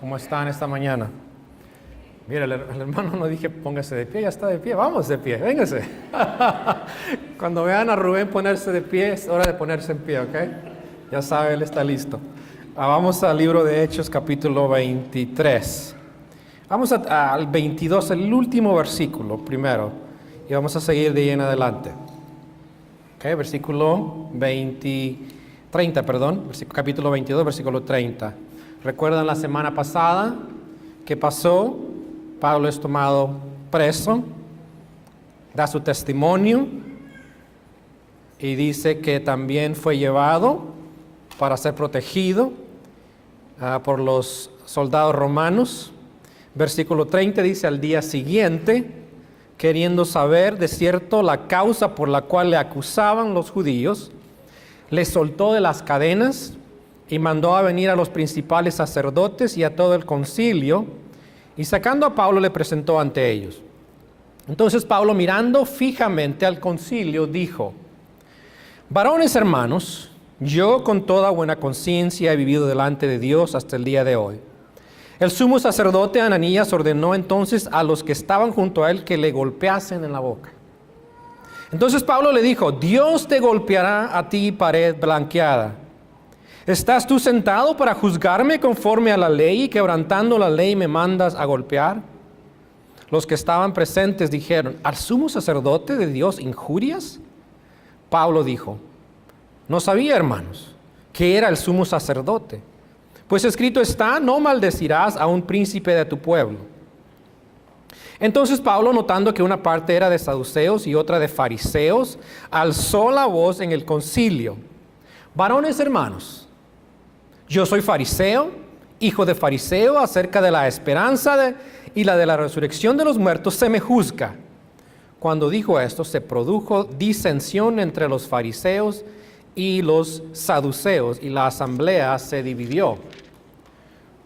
¿Cómo están esta mañana? Mira, el hermano no dije póngase de pie, ya está de pie, vamos de pie, véngase. Cuando vean a Rubén ponerse de pie, es hora de ponerse en pie, ¿ok? Ya sabe, él está listo. Vamos al libro de Hechos, capítulo 23. Vamos al 22, el último versículo primero, y vamos a seguir de ahí en adelante. ¿Ok? Versículo 30, capítulo 22, versículo 30. ¿Recuerdan la semana pasada qué pasó? Pablo es tomado preso, da su testimonio y dice que también fue llevado para ser protegido por los soldados romanos. Versículo 30 dice: al día siguiente, queriendo saber de cierto la causa por la cual le acusaban los judíos, le soltó de las cadenas y mandó a venir a los principales sacerdotes y a todo el concilio, y sacando a Pablo le presentó ante ellos. Entonces Pablo, mirando fijamente al concilio, dijo: varones hermanos, yo con toda buena conciencia he vivido delante de Dios hasta el día de hoy. El sumo sacerdote Ananías ordenó entonces a los que estaban junto a él que le golpeasen en la boca. Entonces Pablo le dijo: Dios te golpeará a ti, pared blanqueada. ¿Estás tú sentado para juzgarme conforme a la ley y quebrantando la ley me mandas a golpear? Los que estaban presentes dijeron: ¿al sumo sacerdote de Dios injurias? Pablo dijo: no sabía, hermanos, que era el sumo sacerdote. Pues escrito está: no maldecirás a un príncipe de tu pueblo. Entonces Pablo, notando que una parte era de saduceos y otra de fariseos, alzó la voz en el concilio: varones hermanos, yo soy fariseo, hijo de fariseo. Acerca de la esperanza y la de la resurrección de los muertos se me juzga. Cuando dijo esto, se produjo disensión entre los fariseos y los saduceos, y la asamblea se dividió.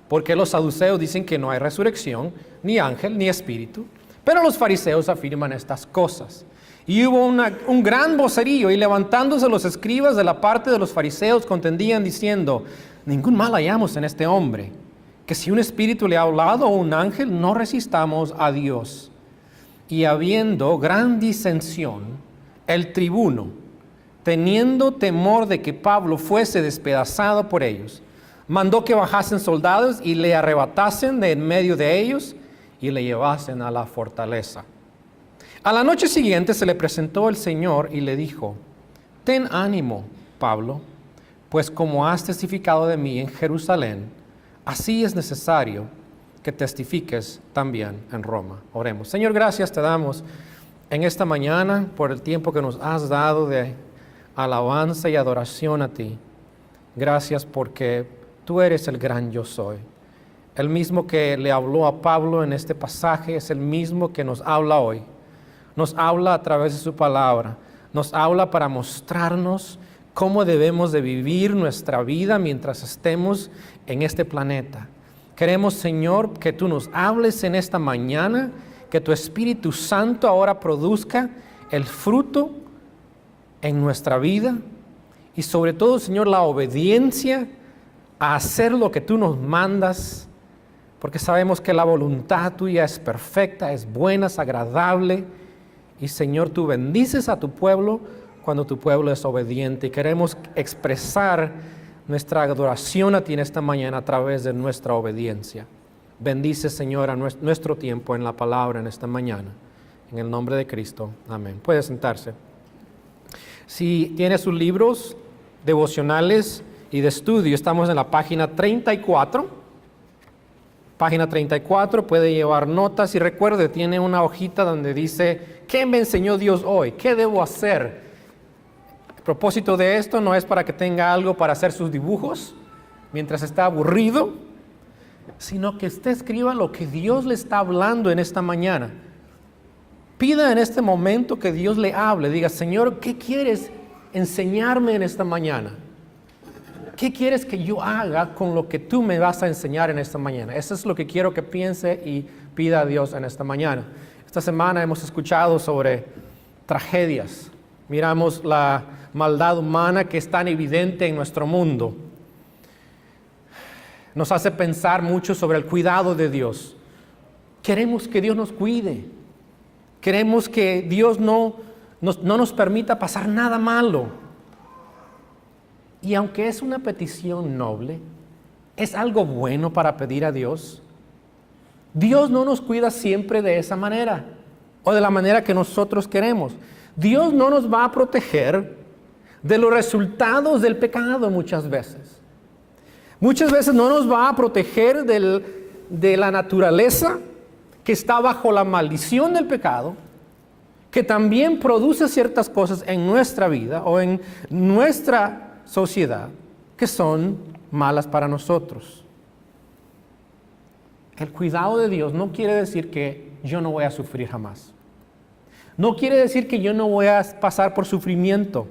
Porque los saduceos dicen que no hay resurrección, ni ángel, ni espíritu, pero los fariseos afirman estas cosas. Y hubo un gran vocerío, y levantándose los escribas de la parte de los fariseos contendían diciendo: ningún mal hallamos en este hombre, que si un espíritu le ha hablado o un ángel, no resistamos a Dios. Y habiendo gran disensión, el tribuno, teniendo temor de que Pablo fuese despedazado por ellos, mandó que bajasen soldados y le arrebatasen de en medio de ellos y le llevasen a la fortaleza. A la noche siguiente se le presentó el Señor y le dijo: ten ánimo, Pablo, pues como has testificado de mí en Jerusalén, así es necesario que testifiques también en Roma. Oremos. Señor, gracias te damos en esta mañana por el tiempo que nos has dado de alabanza y adoración a ti. Gracias porque tú eres el gran yo soy. El mismo que le habló a Pablo en este pasaje es el mismo que nos habla hoy. Nos habla a través de su palabra. Nos habla para mostrarnos cómo debemos de vivir nuestra vida mientras estemos en este planeta. Queremos, Señor, que tú nos hables en esta mañana, que tu Espíritu Santo ahora produzca el fruto en nuestra vida y sobre todo, Señor, la obediencia a hacer lo que tú nos mandas, porque sabemos que la voluntad tuya es perfecta, es buena, es agradable. Y Señor, tú bendices a tu pueblo cuando tu pueblo es obediente. Y queremos expresar nuestra adoración a ti en esta mañana a través de nuestra obediencia. Bendice, Señor, a nuestro tiempo en la palabra en esta mañana. En el nombre de Cristo. Amén. Puede sentarse. Si tiene sus libros devocionales y de estudio, estamos en la página 34. Página 34, puede llevar notas y recuerde, tiene una hojita donde dice: ¿qué me enseñó Dios hoy? ¿Qué debo hacer? El propósito de esto no es para que tenga algo para hacer sus dibujos mientras está aburrido, sino que usted escriba lo que Dios le está hablando en esta mañana. Pida en este momento que Dios le hable. Diga: Señor, ¿qué quieres enseñarme en esta mañana? ¿Qué quieres que yo haga con lo que tú me vas a enseñar en esta mañana? Eso es lo que quiero que piense y pida a Dios en esta mañana. Esta semana hemos escuchado sobre tragedias. Miramos la maldad humana que es tan evidente en nuestro mundo. nos hace pensar mucho sobre el cuidado de Dios. Queremos que Dios nos cuide. Queremos que Dios no nos permita pasar nada malo. Y aunque es una petición noble, es algo bueno para pedir a Dios. Dios no nos cuida siempre de esa manera o de la manera que nosotros queremos. Dios no nos va a proteger de los resultados del pecado muchas veces. Muchas veces no nos va a proteger de la naturaleza que está bajo la maldición del pecado, que también produce ciertas cosas en nuestra vida o en nuestra sociedad que son malas para nosotros. El cuidado de Dios no quiere decir que yo no voy a sufrir jamás. No quiere decir que yo no voy a pasar por sufrimiento.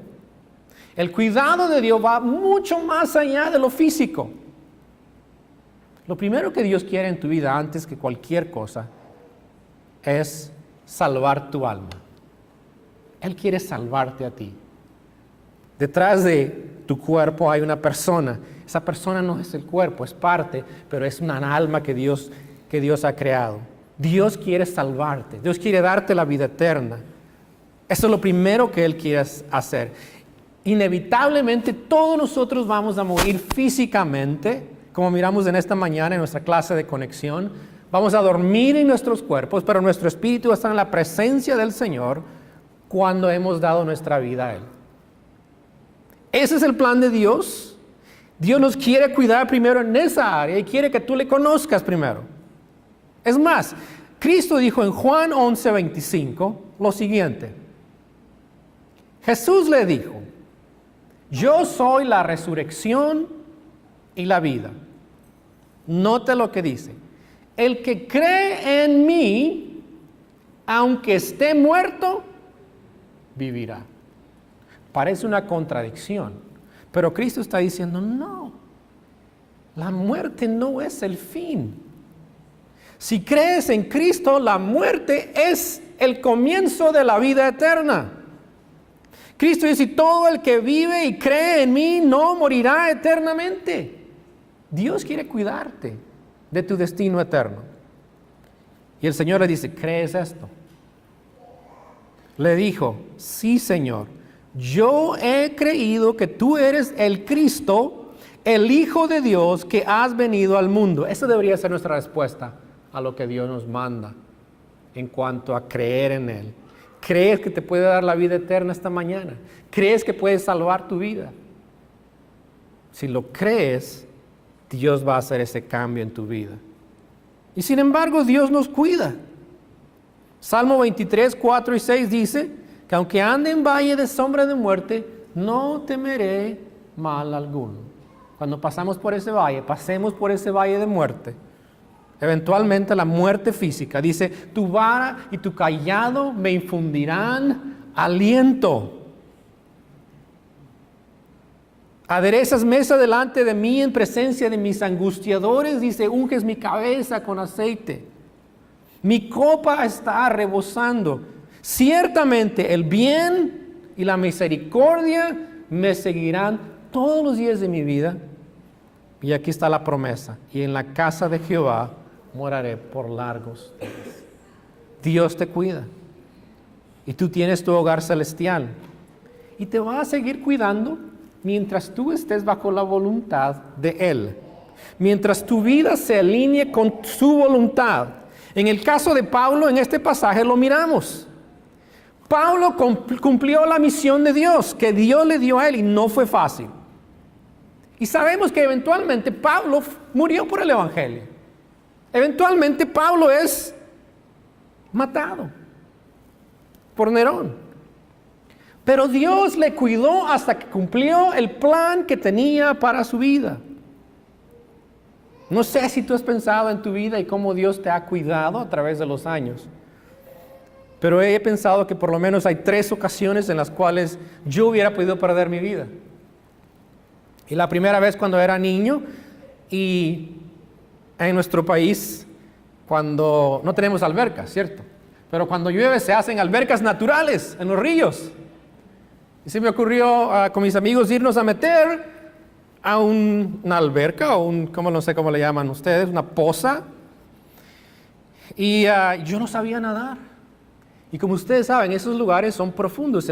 El cuidado de Dios va mucho más allá de lo físico. Lo primero que Dios quiere en tu vida antes que cualquier cosa es salvar tu alma. Él quiere salvarte a ti. Detrás de tu cuerpo hay una persona. Esa persona no es el cuerpo, es parte, pero es una alma que Dios ha creado. Dios quiere salvarte. Dios quiere darte la vida eterna. Eso es lo primero que Él quiere hacer. Inevitablemente todos nosotros vamos a morir físicamente, como miramos en esta mañana en nuestra clase de conexión. Vamos a dormir en nuestros cuerpos, pero nuestro espíritu está en la presencia del Señor cuando hemos dado nuestra vida a Él. Ese es el plan de Dios. Dios nos quiere cuidar primero en esa área y quiere que tú le conozcas primero. Es más, Cristo dijo en Juan 11:25 lo siguiente. Jesús le dijo: yo soy la resurrección y la vida. Note lo que dice. El que cree en mí, aunque esté muerto, vivirá. Parece una contradicción, pero Cristo está diciendo, no, la muerte no es el fin. Si crees en Cristo, la muerte es el comienzo de la vida eterna. Cristo dice, todo el que vive y cree en mí no morirá eternamente. Dios quiere cuidarte de tu destino eterno. Y el Señor le dice, ¿crees esto? Le dijo, sí, Señor, yo he creído que tú eres el Cristo, el Hijo de Dios que has venido al mundo. Esa debería ser nuestra respuesta a lo que Dios nos manda en cuanto a creer en Él. ¿Crees que te puede dar la vida eterna esta mañana? ¿Crees que puedes salvar tu vida? Si lo crees, Dios va a hacer ese cambio en tu vida. Y sin embargo, Dios nos cuida. Salmo 23, 4 y 6 dice que aunque ande en valle de sombra de muerte, no temeré mal alguno. Cuando pasamos por ese valle, pasemos por ese valle de muerte. Eventualmente la muerte física. Dice, tu vara y tu cayado me infundirán aliento. Aderezas mesa delante de mí en presencia de mis angustiadores. Dice, unges mi cabeza con aceite. Mi copa está rebosando. Ciertamente el bien y la misericordia me seguirán todos los días de mi vida. Y aquí está la promesa. Y en la casa de Jehová moraré por largos días. Dios te cuida. Y tú tienes tu hogar celestial. Y te va a seguir cuidando mientras tú estés bajo la voluntad de Él. Mientras tu vida se alinee con su voluntad. En el caso de Pablo, en este pasaje lo miramos. Pablo cumplió la misión de Dios, que Dios le dio a él, y no fue fácil. Y sabemos que eventualmente Pablo murió por el Evangelio. Eventualmente Pablo es matado por Nerón. Pero Dios le cuidó hasta que cumplió el plan que tenía para su vida. No sé si tú has pensado en tu vida y cómo Dios te ha cuidado a través de los años. Pero he pensado que por lo menos hay 3 ocasiones en las cuales yo hubiera podido perder mi vida. Y la primera vez cuando era niño, y en nuestro país, cuando no tenemos albercas, ¿cierto? Pero cuando llueve se hacen albercas naturales en los ríos. Y se me ocurrió con mis amigos irnos a meter, a una alberca o no sé cómo le llaman ustedes, una poza. Y yo no sabía nadar. Y como ustedes saben, esos lugares son profundos.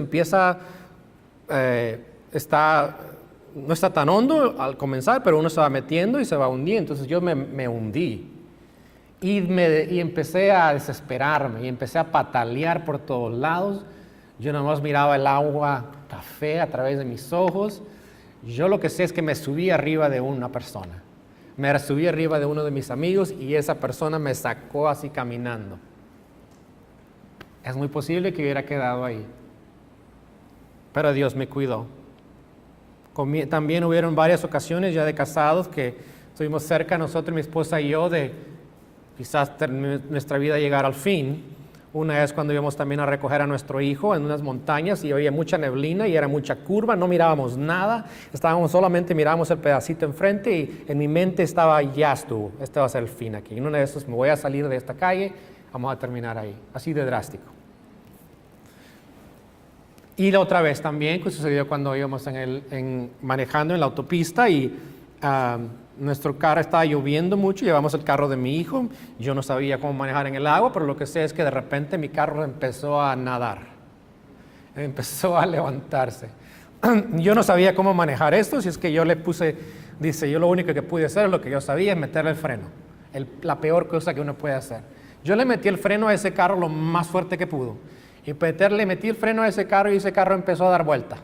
No está tan hondo al comenzar, pero uno se va metiendo y se va hundiendo. Entonces yo me hundí. Y empecé a desesperarme y empecé a patalear por todos lados. Yo nada más miraba el agua café a través de mis ojos. Yo lo que sé es que me subí arriba de una persona. Me subí arriba de uno de mis amigos y esa persona me sacó así caminando. Es muy posible que hubiera quedado ahí. Pero Dios me cuidó. También hubieron varias ocasiones ya de casados que estuvimos cerca nosotros, mi esposa y yo, de quizás nuestra vida llegar al fin. Una vez cuando íbamos también a recoger a nuestro hijo en unas montañas y había mucha neblina y era mucha curva, no mirábamos nada, mirábamos el pedacito enfrente y en mi mente estaba, ya estuvo, este va a ser el fin aquí. En una de esas me voy a salir de esta calle, vamos a terminar ahí, así de drástico. Y la otra vez también, que sucedió cuando íbamos manejando en la autopista y nuestro carro estaba lloviendo mucho, llevamos el carro de mi hijo, yo no sabía cómo manejar en el agua, pero lo que sé es que de repente mi carro empezó a nadar, empezó a levantarse. Yo no sabía cómo manejar esto, si es que yo yo lo único que pude hacer, lo que yo sabía es meterle el freno, la peor cosa que uno puede hacer. Yo le metí el freno a ese carro lo más fuerte que pudo, y metí el freno a ese carro y ese carro empezó a dar vuelta,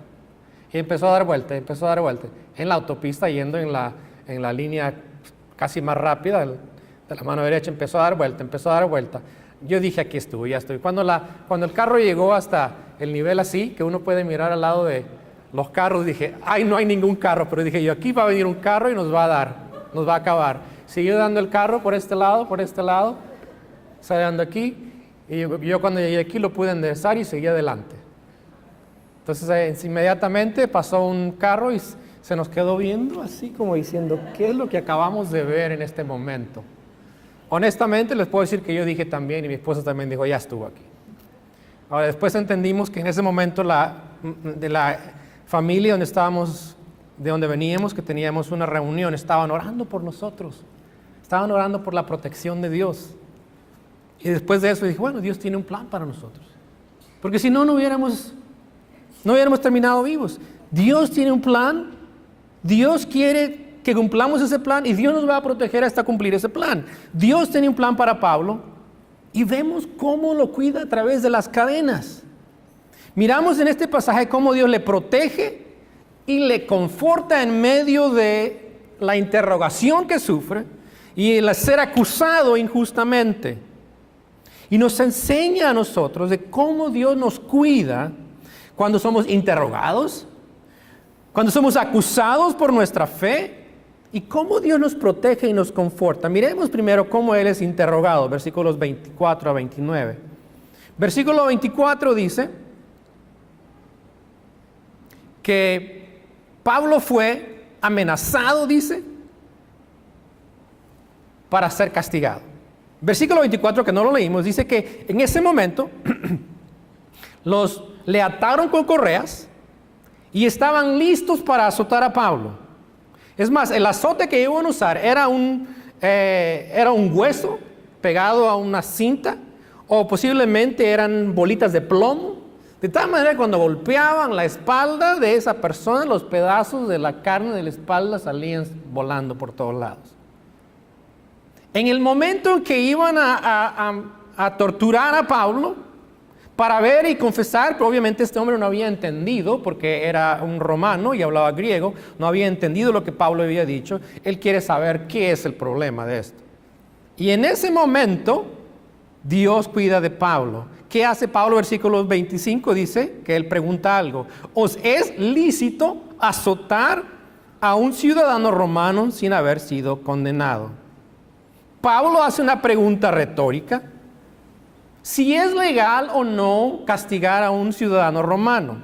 y empezó a dar vuelta, en la autopista yendo en la línea casi más rápida de la mano derecha, empezó a dar vuelta. Yo dije, aquí estuvo, ya estoy. Cuando el carro llegó hasta el nivel así, que uno puede mirar al lado de los carros, dije, ay, no hay ningún carro, pero dije yo, aquí va a venir un carro y nos va a acabar. Siguió dando el carro por este lado, sale dando aquí, y yo cuando llegué aquí lo pude enderezar y seguí adelante. Entonces inmediatamente pasó un carro y se nos quedó viendo así como diciendo, ¿qué es lo que acabamos de ver en este momento? Honestamente les puedo decir que yo dije también y mi esposa también dijo, ya estuvo aquí. Ahora después entendimos que en ese momento de la familia de donde veníamos, que teníamos una reunión, estaban orando por nosotros, estaban orando por la protección de Dios. Y después de eso dije, bueno, Dios tiene un plan para nosotros. Porque si no, no hubiéramos terminado vivos. Dios tiene un plan, Dios quiere que cumplamos ese plan y Dios nos va a proteger hasta cumplir ese plan. Dios tiene un plan para Pablo y vemos cómo lo cuida a través de las cadenas. Miramos en este pasaje cómo Dios le protege y le conforta en medio de la interrogación que sufre y el ser acusado injustamente. Y nos enseña a nosotros de cómo Dios nos cuida cuando somos interrogados, cuando somos acusados por nuestra fe, y cómo Dios nos protege y nos conforta. Miremos primero cómo Él es interrogado, versículos 24 a 29. Versículo 24 dice que Pablo fue amenazado, dice, para ser castigado. Versículo 24, que no lo leímos, dice que en ese momento le ataron con correas y estaban listos para azotar a Pablo. Es más, el azote que iban a usar era un hueso pegado a una cinta, o posiblemente eran bolitas de plomo, de tal manera que cuando golpeaban la espalda de esa persona, los pedazos de la carne de la espalda salían volando por todos lados. En el momento en que iban a torturar a Pablo para ver y confesar, pero obviamente este hombre no había entendido, porque era un romano y hablaba griego, no había entendido lo que Pablo había dicho. Él quiere saber qué es el problema de esto. Y en ese momento, Dios cuida de Pablo. ¿Qué hace Pablo? Versículo 25 dice que él pregunta algo. ¿Os es lícito azotar a un ciudadano romano sin haber sido condenado? Pablo hace una pregunta retórica. Si es legal o no castigar a un ciudadano romano.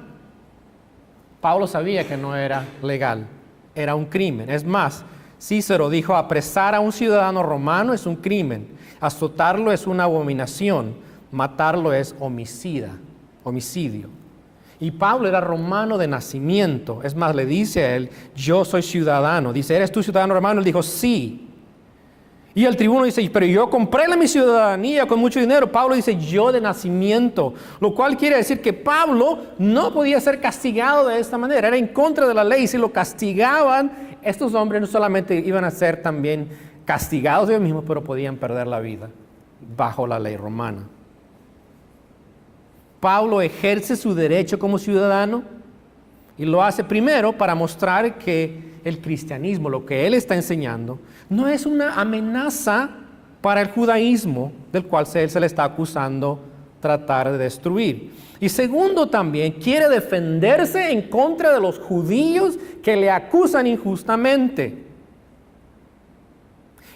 Pablo sabía que no era legal, era un crimen. Es más, Cícero dijo, apresar a un ciudadano romano es un crimen, azotarlo es una abominación, matarlo es homicidio. Y Pablo era romano de nacimiento. Es más, le dice a él, yo soy ciudadano. Dice, ¿eres tú ciudadano romano? Él dijo, sí. Y el tribuno dice, pero yo compré mi ciudadanía con mucho dinero. Pablo dice, yo de nacimiento. Lo cual quiere decir que Pablo no podía ser castigado de esta manera. Era en contra de la ley. Si lo castigaban, estos hombres no solamente iban a ser también castigados ellos mismos, pero podían perder la vida bajo la ley romana. Pablo ejerce su derecho como ciudadano y lo hace primero para mostrar que el cristianismo, lo que él está enseñando, no es una amenaza para el judaísmo del cual él se le está acusando tratar de destruir. Y segundo, también quiere defenderse en contra de los judíos que le acusan injustamente.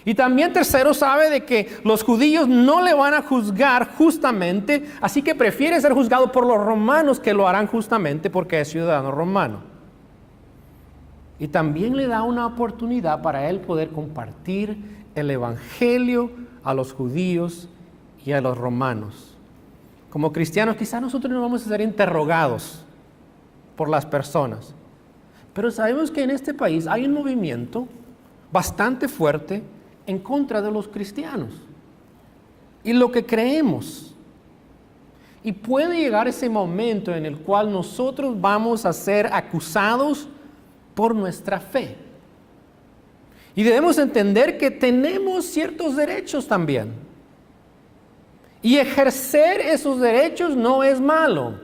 Y también tercero, sabe de que los judíos no le van a juzgar justamente, así que prefiere ser juzgado por los romanos que lo harán justamente porque es ciudadano romano. Y también le da una oportunidad para él poder compartir el evangelio a los judíos y a los romanos. Como cristianos, quizás nosotros no vamos a ser interrogados por las personas, pero sabemos que en este país hay un movimiento bastante fuerte en contra de los cristianos y lo que creemos. Y puede llegar ese momento en el cual nosotros vamos a ser acusados por nuestra fe. Y debemos entender que tenemos ciertos derechos también. Y ejercer esos derechos no es malo.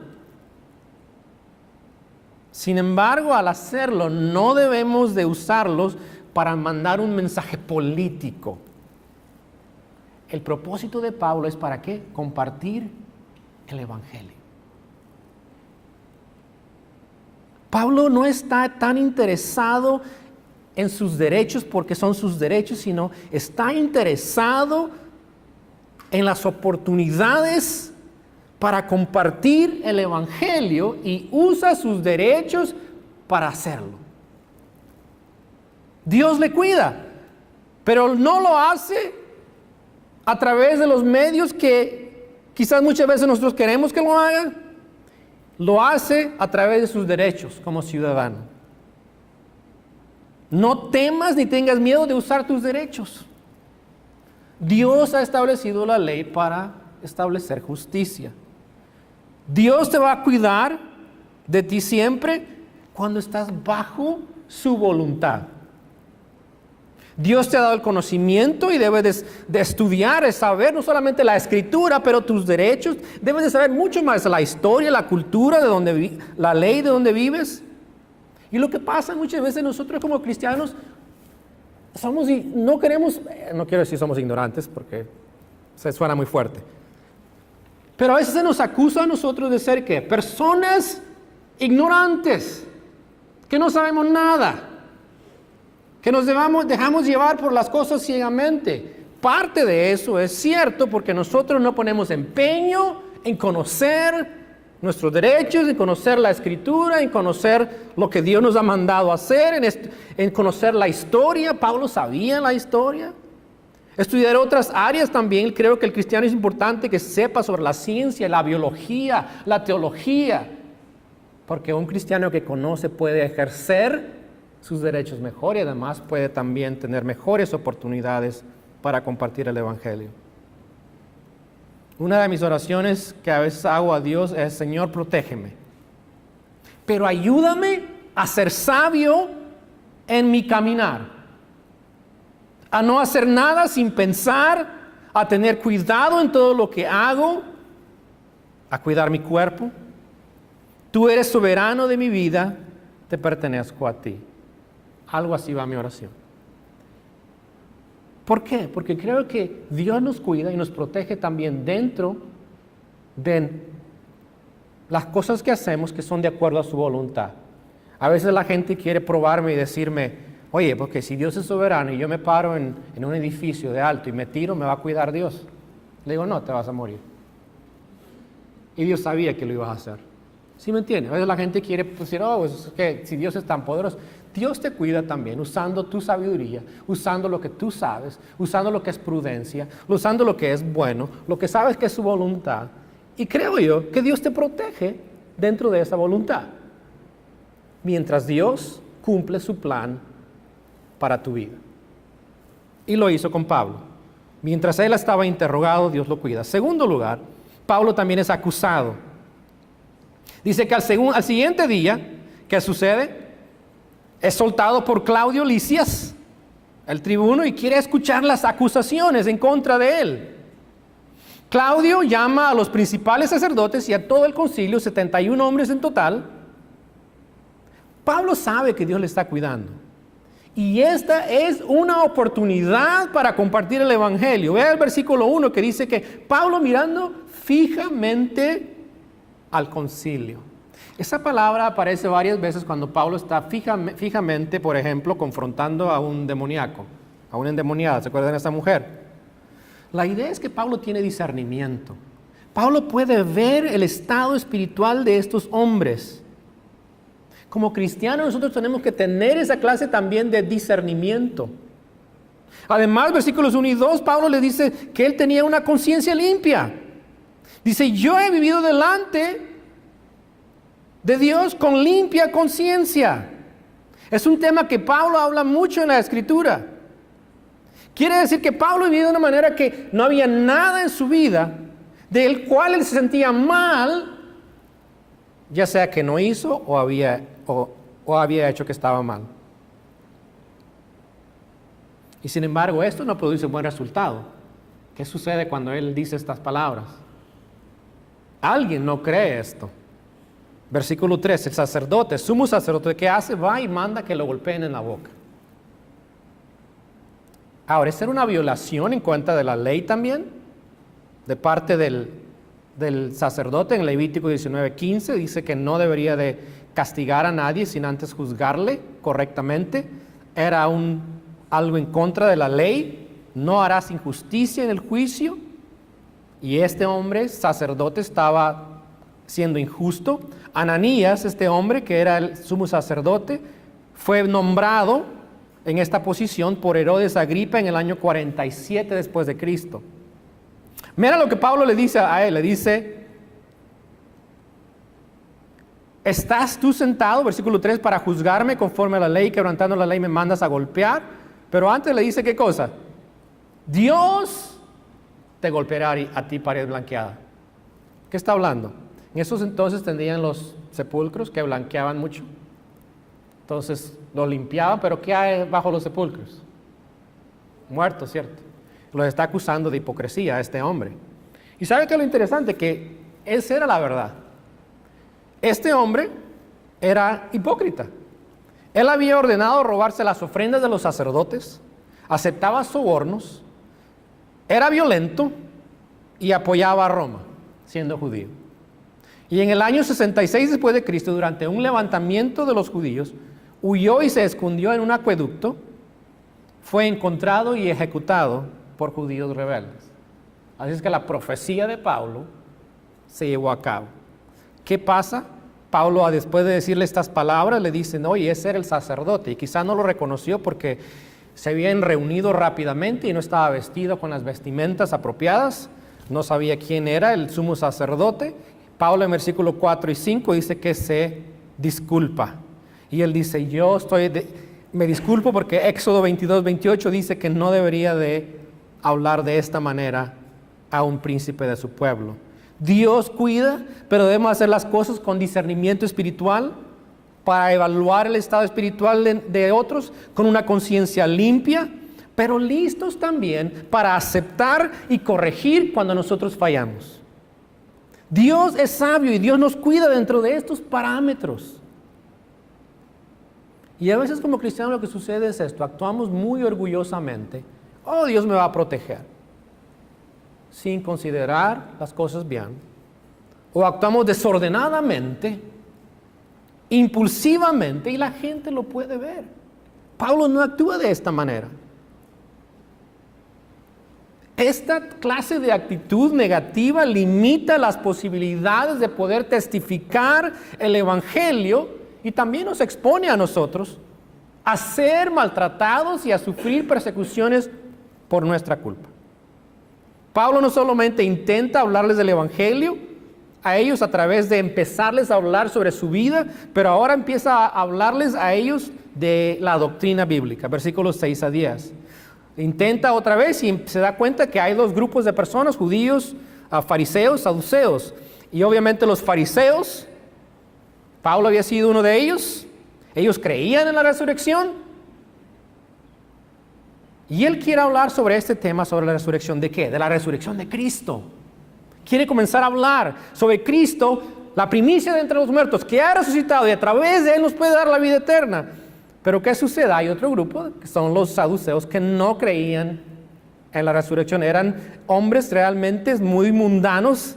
Sin embargo, al hacerlo, no debemos de usarlos para mandar un mensaje político. El propósito de Pablo es ¿para qué? Compartir el evangelio. Pablo no está tan interesado en sus derechos porque son sus derechos, sino está interesado en las oportunidades para compartir el evangelio y usa sus derechos para hacerlo. Dios le cuida, pero no lo hace a través de los medios que quizás muchas veces nosotros queremos que lo haga. Lo hace a través de sus derechos como ciudadano. No temas ni tengas miedo de usar tus derechos. Dios ha establecido la ley para establecer justicia. Dios te va a cuidar de ti siempre cuando estás bajo su voluntad. Dios te ha dado el conocimiento y debes de estudiar, de saber no solamente la escritura, pero tus derechos. Debes de saber mucho más la historia, la cultura, la ley de donde vives. Y lo que pasa muchas veces nosotros como cristianos no quiero decir somos ignorantes porque se suena muy fuerte. Pero a veces se nos acusa a nosotros de ser ¿qué? Personas ignorantes, que no sabemos nada. Que nos dejamos llevar por las cosas ciegamente. Parte de eso es cierto porque nosotros no ponemos empeño en conocer nuestros derechos, en conocer la escritura, en conocer lo que Dios nos ha mandado a hacer, en conocer la historia. Pablo sabía la historia. Estudiar otras áreas también. Creo que el cristiano es importante que sepa sobre la ciencia, la biología, la teología. Porque un cristiano que conoce puede ejercer sus derechos mejor y además puede también tener mejores oportunidades para compartir el evangelio. Una de mis oraciones que a veces hago a Dios es: Señor, protégeme, pero ayúdame a ser sabio en mi caminar, a no hacer nada sin pensar, a tener cuidado en todo lo que hago, a cuidar mi cuerpo. Tú eres soberano de mi vida, te pertenezco a ti. Algo así va mi oración. ¿Por qué? Porque creo que Dios nos cuida y nos protege también dentro de las cosas que hacemos que son de acuerdo a su voluntad. A veces la gente quiere probarme y decirme: oye, porque si Dios es soberano y yo me paro en un edificio de alto y me tiro, ¿me va a cuidar Dios? Le digo: no, te vas a morir. Y Dios sabía que lo ibas a hacer. ¿Sí me entiende? A veces la gente quiere decir: oh, es que si Dios es tan poderoso. Dios te cuida también usando tu sabiduría, usando lo que tú sabes, usando lo que es prudencia, usando lo que es bueno, lo que sabes que es su voluntad. Y creo yo que Dios te protege dentro de esa voluntad, mientras Dios cumple su plan para tu vida. Y lo hizo con Pablo. Mientras él estaba interrogado, Dios lo cuida. Segundo lugar, Pablo también es acusado. Dice que al siguiente día, ¿qué sucede? Es soltado por Claudio Lisias, el tribuno, y quiere escuchar las acusaciones en contra de él. Claudio llama a los principales sacerdotes y a todo el concilio, 71 hombres en total. Pablo sabe que Dios le está cuidando. Y esta es una oportunidad para compartir el evangelio. Vea el versículo 1 que dice que Pablo mirando fijamente al concilio. Esa palabra aparece varias veces cuando Pablo está fijamente, por ejemplo, confrontando a un demoníaco, a una endemoniada. ¿Se acuerdan de esta mujer? La idea es que Pablo tiene discernimiento. Pablo puede ver el estado espiritual de estos hombres. Como cristianos nosotros tenemos que tener esa clase también de discernimiento. Además, versículos 1 y 2, Pablo le dice que él tenía una conciencia limpia. Dice, yo he vivido delante de Dios con limpia conciencia. Es un tema que Pablo habla mucho en la Escritura. Quiere decir que Pablo vivía de una manera que no había nada en su vida del cual él se sentía mal, ya sea que no hizo o había hecho que estaba mal. Y sin embargo, esto no produce un buen resultado. ¿Qué sucede cuando él dice estas palabras? Alguien no cree esto. Versículo 3, el sacerdote, sumo sacerdote, ¿qué hace? Va y manda que lo golpeen en la boca. Ahora, ¿esa era una violación en cuenta de la ley también? De parte del sacerdote en Levítico 19:15, dice que no debería de castigar a nadie sin antes juzgarle correctamente. Era algo en contra de la ley. No harás injusticia en el juicio. Y este hombre, sacerdote, estaba siendo injusto. Ananías, este hombre que era el sumo sacerdote, fue nombrado en esta posición por Herodes Agripa en el año 47 después de Cristo. Mira lo que Pablo le dice a él, le dice, ¿estás tú sentado, versículo 3, para juzgarme conforme a la ley, quebrantando la ley me mandas a golpear? Pero antes le dice, ¿qué cosa? Dios te golpeará a ti pared blanqueada. ¿Qué está hablando? En esos entonces tendrían los sepulcros que blanqueaban mucho. Entonces los limpiaban, pero ¿qué hay bajo los sepulcros? Muertos, ¿cierto? Los está acusando de hipocresía a este hombre. ¿Y sabe qué es lo interesante? Que esa era la verdad. Este hombre era hipócrita. Él había ordenado robarse las ofrendas de los sacerdotes, aceptaba sobornos, era violento y apoyaba a Roma, siendo judío. Y en el año 66 después de Cristo, durante un levantamiento de los judíos, huyó y se escondió en un acueducto, fue encontrado y ejecutado por judíos rebeldes. Así es que la profecía de Pablo se llevó a cabo. ¿Qué pasa? Pablo, después de decirle estas palabras, le dicen, oye, ese era el sacerdote, y quizá no lo reconoció porque se habían reunido rápidamente y no estaba vestido con las vestimentas apropiadas, no sabía quién era el sumo sacerdote. Pablo en versículos 4 y 5 dice que se disculpa. Y él dice, me disculpo porque Éxodo 22-28 dice que no debería de hablar de esta manera a un príncipe de su pueblo. Dios cuida, pero debemos hacer las cosas con discernimiento espiritual para evaluar el estado espiritual de otros con una conciencia limpia, pero listos también para aceptar y corregir cuando nosotros fallamos. Dios es sabio y Dios nos cuida dentro de estos parámetros. Y a veces como cristianos lo que sucede es esto, actuamos muy orgullosamente. Oh, Dios me va a proteger, sin considerar las cosas bien. O actuamos desordenadamente, impulsivamente, y la gente lo puede ver. Pablo no actúa de esta manera. Esta clase de actitud negativa limita las posibilidades de poder testificar el evangelio y también nos expone a nosotros a ser maltratados y a sufrir persecuciones por nuestra culpa. Pablo no solamente intenta hablarles del evangelio a ellos a través de empezarles a hablar sobre su vida, pero ahora empieza a hablarles a ellos de la doctrina bíblica, versículos 6 a 10. Intenta otra vez y se da cuenta que hay dos grupos de personas, judíos, fariseos, saduceos. Y obviamente los fariseos, Pablo había sido uno de ellos, ellos creían en la resurrección. Y él quiere hablar sobre este tema, sobre la resurrección. ¿De qué? De la resurrección de Cristo. Quiere comenzar a hablar sobre Cristo, la primicia de entre los muertos, que ha resucitado y a través de él nos puede dar la vida eterna. Pero ¿qué sucede? Hay otro grupo, que son los saduceos, que no creían en la resurrección. Eran hombres realmente muy mundanos,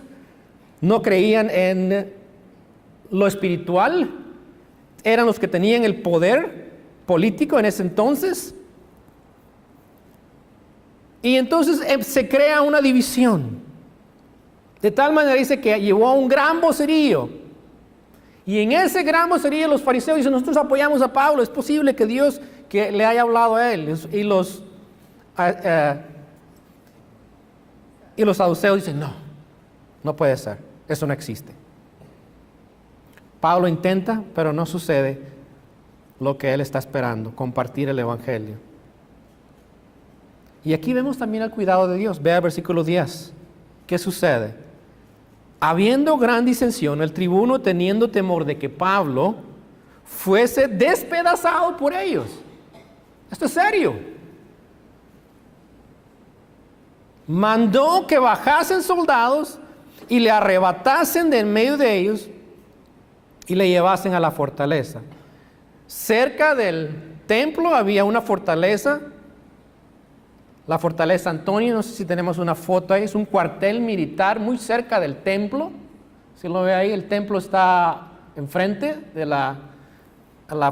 no creían en lo espiritual, eran los que tenían el poder político en ese entonces. Y entonces se crea una división. De tal manera dice que llevó a un gran vocerío. Y en ese gran vocerío los fariseos dicen, nosotros apoyamos a Pablo, es posible que Dios que le haya hablado a él. Y los saduceos dicen, no puede ser, eso no existe. Pablo intenta, pero no sucede lo que él está esperando, compartir el evangelio. Y aquí vemos también el cuidado de Dios. Vea el versículo 10. ¿Qué sucede? Habiendo gran disensión, el tribuno, teniendo temor de que Pablo fuese despedazado por ellos. Esto es serio. Mandó que bajasen soldados y le arrebatasen de en medio de ellos y le llevasen a la fortaleza. Cerca del templo había una fortaleza, la fortaleza Antonio, no sé si tenemos una foto ahí, es un cuartel militar muy cerca del templo. Si lo ve ahí, el templo está enfrente de la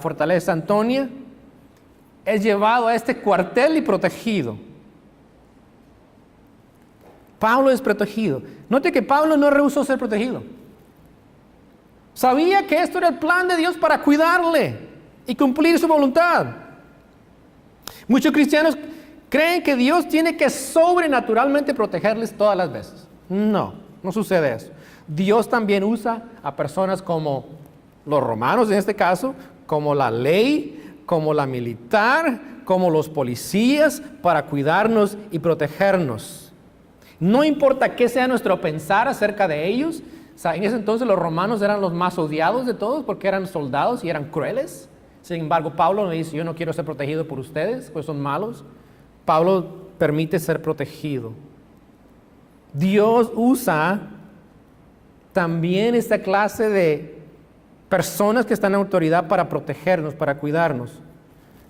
fortaleza Antonia. Es llevado a este cuartel y protegido. Pablo es protegido. Note que Pablo no rehusó ser protegido. Sabía que esto era el plan de Dios para cuidarle y cumplir su voluntad. Muchos cristianos creen que Dios tiene que sobrenaturalmente protegerles todas las veces. No sucede eso. Dios también usa a personas como los romanos en este caso, como la ley, como la militar, como los policías, para cuidarnos y protegernos. No importa qué sea nuestro pensar acerca de ellos. O sea, en ese entonces los romanos eran los más odiados de todos porque eran soldados y eran crueles. Sin embargo, Pablo me dice, yo no quiero ser protegido por ustedes, pues son malos. Pablo permite ser protegido. Dios usa también esta clase de personas que están en autoridad para protegernos, para cuidarnos.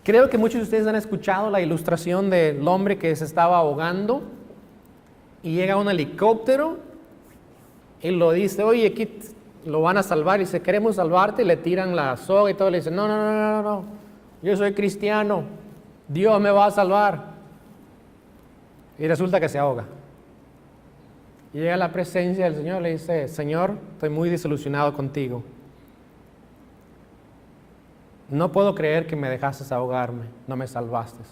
Creo que muchos de ustedes han escuchado la ilustración del hombre que se estaba ahogando y llega un helicóptero y lo dice, oye, aquí lo van a salvar, y dice, queremos salvarte, y le tiran la soga y todo, le dice, no, yo soy cristiano, Dios me va a salvar. Y resulta que se ahoga. Y llega a la presencia del Señor y le dice, Señor, estoy muy desilusionado contigo. No puedo creer que me dejaste ahogarme, no me salvaste.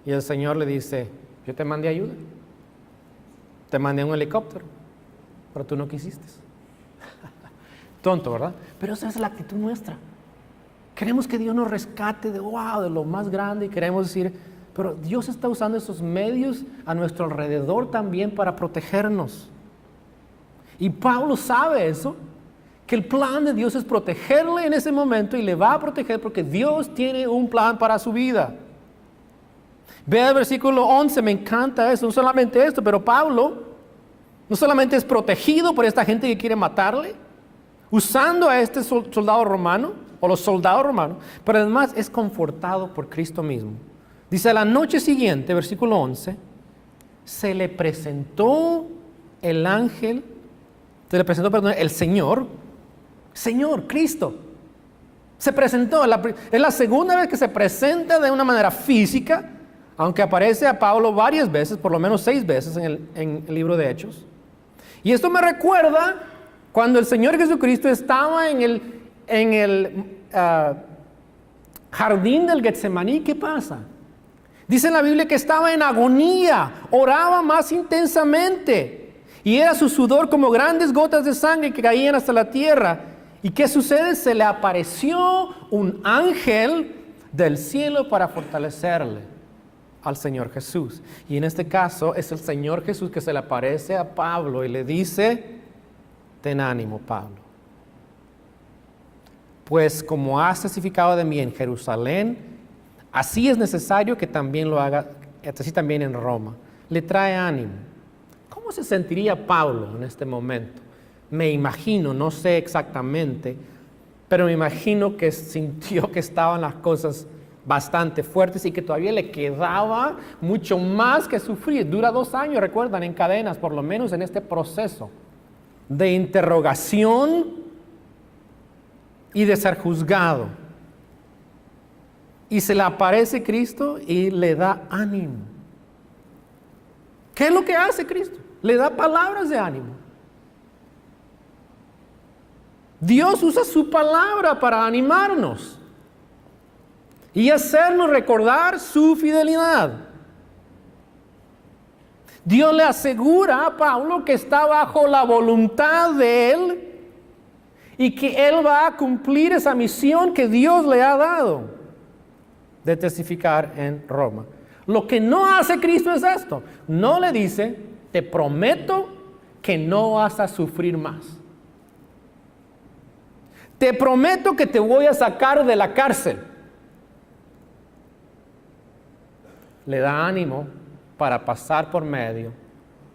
Y el Señor le dice, yo te mandé ayuda. Te mandé un helicóptero, pero tú no quisiste. Tonto, ¿verdad? Pero esa es la actitud nuestra. Queremos que Dios nos rescate de lo más grande y queremos decir, pero Dios está usando esos medios a nuestro alrededor también para protegernos. Y Pablo sabe eso, que el plan de Dios es protegerle en ese momento y le va a proteger porque Dios tiene un plan para su vida. Vea el versículo 11, me encanta eso, no solamente esto, pero Pablo no solamente es protegido por esta gente que quiere matarle, usando a este soldado romano, o los soldados romanos, pero además es confortado por Cristo mismo. Dice, a la noche siguiente, versículo 11, se le presentó el Señor, Cristo. Se presentó, es la segunda vez que se presenta de una manera física, aunque aparece a Pablo varias veces, por lo menos 6 veces en el libro de Hechos. Y esto me recuerda cuando el Señor Jesucristo estaba en el jardín del Getsemaní. ¿Qué pasa? Dice en la Biblia que estaba en agonía, oraba más intensamente. Y era su sudor como grandes gotas de sangre que caían hasta la tierra. ¿Y qué sucede? Se le apareció un ángel del cielo para fortalecerle al Señor Jesús. Y en este caso es el Señor Jesús que se le aparece a Pablo y le dice: ten ánimo, Pablo. Pues como has testificado de mí en Jerusalén, así es necesario que también lo haga, así también en Roma. Le trae ánimo. ¿Cómo se sentiría Pablo en este momento? Me imagino, no sé exactamente, pero me imagino que sintió que estaban las cosas bastante fuertes y que todavía le quedaba mucho más que sufrir. Dura 2 años, recuerdan, en cadenas, por lo menos en este proceso de interrogación y de ser juzgado. Y se le aparece Cristo y le da ánimo. ¿Qué es lo que hace Cristo? Le da palabras de ánimo. Dios usa su palabra para animarnos y hacernos recordar su fidelidad. Dios le asegura a Pablo que está bajo la voluntad de Él y que Él va a cumplir esa misión que Dios le ha dado de testificar en Roma. Lo que no hace Cristo es esto. No le dice: te prometo que no vas a sufrir más. Te prometo que te voy a sacar de la cárcel. Le da ánimo para pasar por medio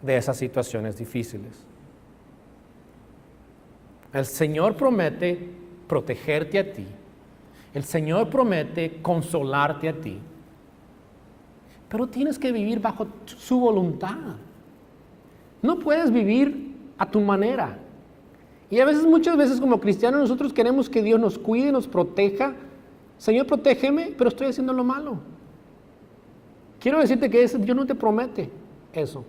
de esas situaciones difíciles. El Señor promete protegerte a ti. El Señor promete consolarte a ti. Pero tienes que vivir bajo su voluntad. No puedes vivir a tu manera. Y a veces, muchas veces como cristianos, nosotros queremos que Dios nos cuide, nos proteja. Señor, protégeme, pero estoy haciendo lo malo. Quiero decirte que Dios no te promete eso.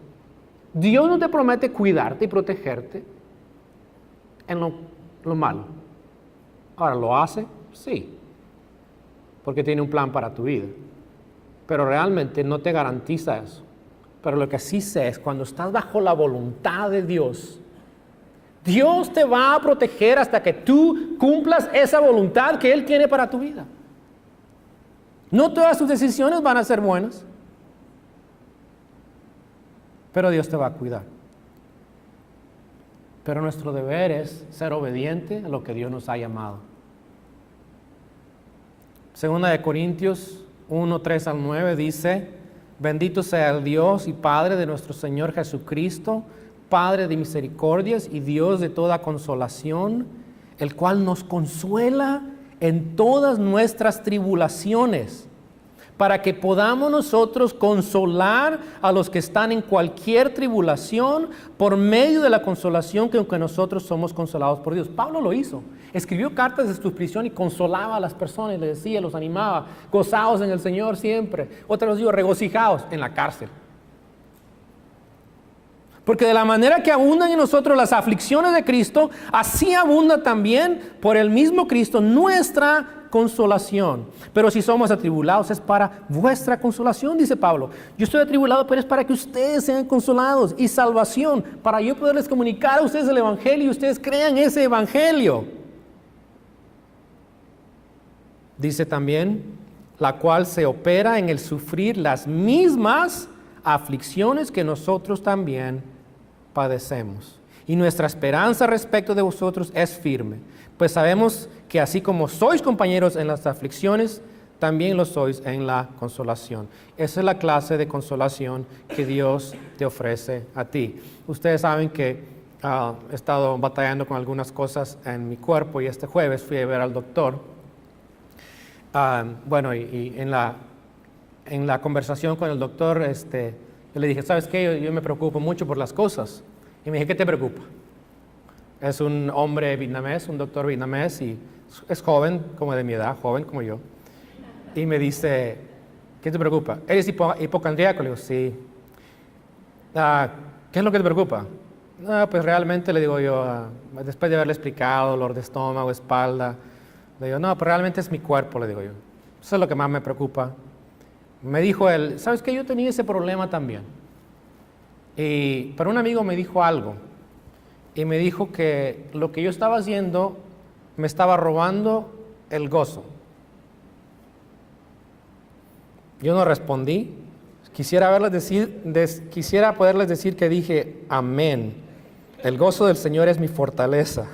Dios no te promete cuidarte y protegerte en lo malo. Ahora, ¿lo hace? Sí. Porque tiene un plan para tu vida. Pero realmente no te garantiza eso. Pero lo que sí sé es cuando estás bajo la voluntad de Dios, Dios te va a proteger hasta que tú cumplas esa voluntad que Él tiene para tu vida. No todas tus decisiones van a ser buenas, pero Dios te va a cuidar. Pero nuestro deber es ser obediente a lo que Dios nos ha llamado. Segunda de Corintios 1, 3 al 9 dice: bendito sea el Dios y Padre de nuestro Señor Jesucristo, Padre de misericordias y Dios de toda consolación, el cual nos consuela en todas nuestras tribulaciones, para que podamos nosotros consolar a los que están en cualquier tribulación por medio de la consolación que aunque nosotros somos consolados por Dios. Pablo lo hizo. Escribió cartas de su prisión y consolaba a las personas, les decía, los animaba: gozaos en el Señor siempre. Otra vez digo, regocijaos en la cárcel. Porque de la manera que abundan en nosotros las aflicciones de Cristo, así abunda también por el mismo Cristo nuestra consolación. Pero si somos atribulados es para vuestra consolación, dice Pablo. Yo estoy atribulado, pero es para que ustedes sean consolados, y salvación, para yo poderles comunicar a ustedes el Evangelio y ustedes crean ese Evangelio. Dice también, la cual se opera en el sufrir las mismas aflicciones que nosotros también padecemos. Y nuestra esperanza respecto de vosotros es firme, pues sabemos que así como sois compañeros en las aflicciones, también lo sois en la consolación. Esa es la clase de consolación que Dios te ofrece a ti. Ustedes saben que he estado batallando con algunas cosas en mi cuerpo y este jueves fui a ver al doctor. Y en la conversación con el doctor, yo le dije: ¿sabes qué? Yo me preocupo mucho por las cosas. Y me dije: ¿qué te preocupa? Es un hombre vietnamés, un doctor vietnamés, y es joven, como de mi edad, joven como yo. Y me dice: ¿qué te preocupa? ¿Eres hipocondríaco? Le digo: sí. ¿Qué es lo que te preocupa? Pues realmente, le digo yo, después de haberle explicado, dolor de estómago, espalda, le digo: no, pues realmente es mi cuerpo, le digo yo. Eso es lo que más me preocupa. Me dijo él: ¿sabes qué? Yo tenía ese problema también. Pero un amigo me dijo algo. Y me dijo que lo que yo estaba haciendo me estaba robando el gozo. Yo no respondí. Quisiera poderles decir que dije, amén. El gozo del Señor es mi fortaleza.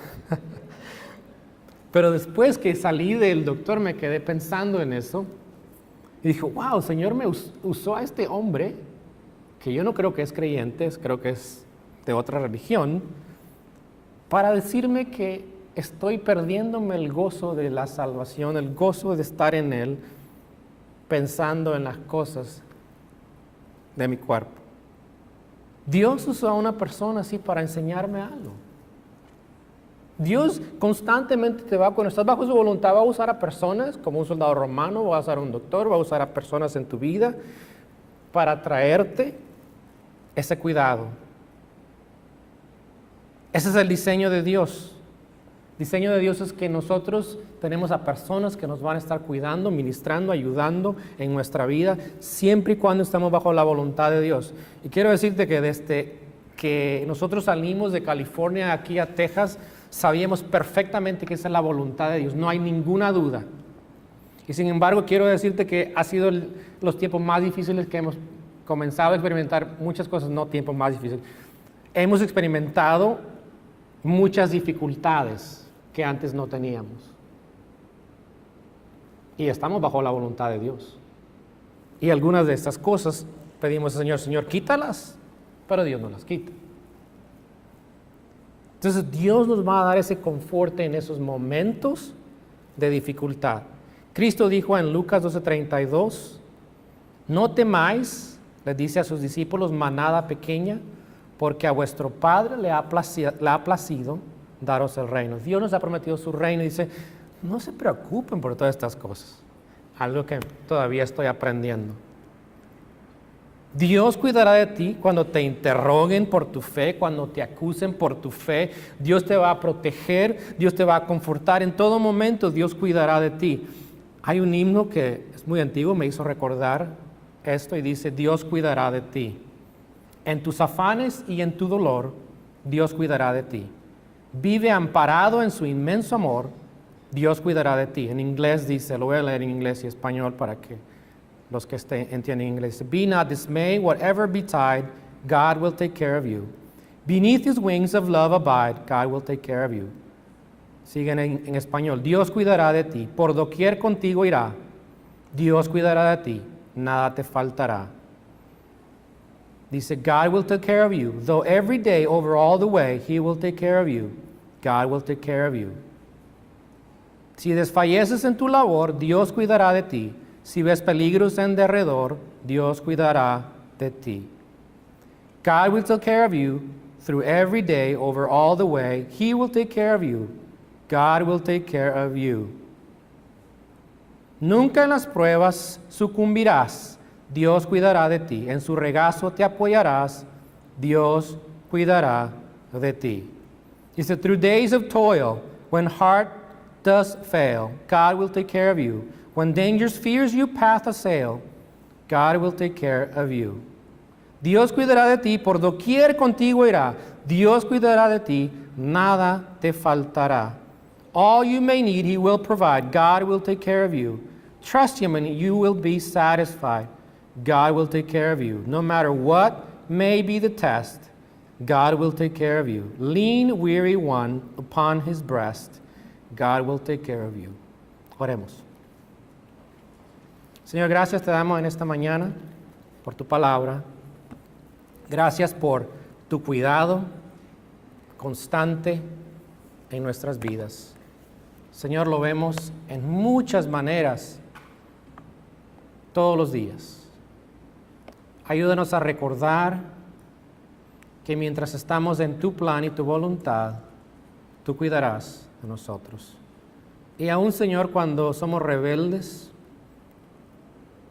Pero después que salí del doctor me quedé pensando en eso. Y dije, wow, el Señor me usó a este hombre, que yo no creo que es creyente, creo que es de otra religión, para decirme que estoy perdiéndome el gozo de la salvación, el gozo de estar en Él, pensando en las cosas de mi cuerpo. Dios usó a una persona así para enseñarme algo. Dios constantemente cuando estás bajo su voluntad, va a usar a personas, como un soldado romano, va a usar a un doctor, va a usar a personas en tu vida para traerte ese cuidado. Ese es el diseño de Dios. El diseño de Dios es que nosotros tenemos a personas que nos van a estar cuidando, ministrando, ayudando en nuestra vida, siempre y cuando estamos bajo la voluntad de Dios. Y quiero decirte que desde que nosotros salimos de California aquí a Texas, sabíamos perfectamente que esa es la voluntad de Dios, no hay ninguna duda. Y sin embargo, quiero decirte que ha sido los tiempos más difíciles que hemos comenzado a experimentar, muchas cosas, no tiempos más difíciles. Hemos experimentado muchas dificultades que antes no teníamos. Y estamos bajo la voluntad de Dios. Y algunas de estas cosas pedimos al Señor, Señor, quítalas, pero Dios no las quita. Entonces Dios nos va a dar ese confort en esos momentos de dificultad. Cristo dijo en Lucas 12:32, no temáis, les dice a sus discípulos, manada pequeña, porque a vuestro Padre le ha placido daros el reino. Dios nos ha prometido su reino y dice, no se preocupen por todas estas cosas. Algo que todavía estoy aprendiendo. Dios cuidará de ti cuando te interroguen por tu fe, cuando te acusen por tu fe. Dios te va a proteger, Dios te va a confortar. En todo momento Dios cuidará de ti. Hay un himno que es muy antiguo, me hizo recordar esto y dice, Dios cuidará de ti. En tus afanes y en tu dolor, Dios cuidará de ti. Vive amparado en su inmenso amor, Dios cuidará de ti. En inglés dice, lo voy a leer en inglés y español para que los que entienden inglés. Be not dismayed, whatever betide, God will take care of you. Beneath his wings of love abide, God will take care of you. Siguen en español. Dios cuidará de ti, por doquier contigo irá. Dios cuidará de ti, nada te faltará. Dice, God will take care of you. Though every day over all the way, he will take care of you. God will take care of you. Si desfalleces en tu labor, Dios cuidará de ti. Si ves peligros en derredor, Dios cuidará de ti. God will take care of you through every day, over all the way. He will take care of you. God will take care of you. Nunca en las pruebas sucumbirás. Dios cuidará de ti. En su regazo te apoyarás. Dios cuidará de ti. Dice, through days of toil, when heart does fail, God will take care of you. When danger's fears you path assail, God will take care of you. Dios cuidará de ti, por doquier contigo irá. Dios cuidará de ti, nada te faltará. All you may need, he will provide. God will take care of you. Trust him and you will be satisfied. God will take care of you. No matter what may be the test, God will take care of you. Lean, weary one upon his breast, God will take care of you. Oremos. Señor, gracias te damos en esta mañana por tu palabra. Gracias por tu cuidado constante en nuestras vidas. Señor, lo vemos en muchas maneras todos los días. Ayúdanos a recordar que mientras estamos en tu plan y tu voluntad, tú cuidarás de nosotros. Y aún, Señor, cuando somos rebeldes,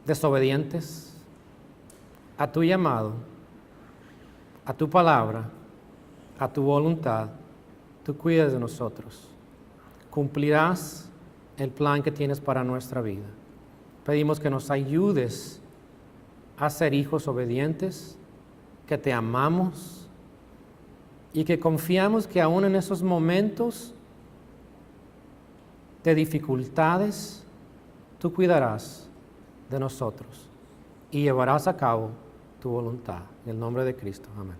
desobedientes a tu llamado, a tu palabra, a tu voluntad, tú cuidas de nosotros. Cumplirás el plan que tienes para nuestra vida. Pedimos que nos ayudes a ser hijos obedientes, que te amamos y que confiamos que aún en esos momentos de dificultades, tú cuidarás de nosotros y llevarás a cabo tu voluntad. En el nombre de Cristo. Amén.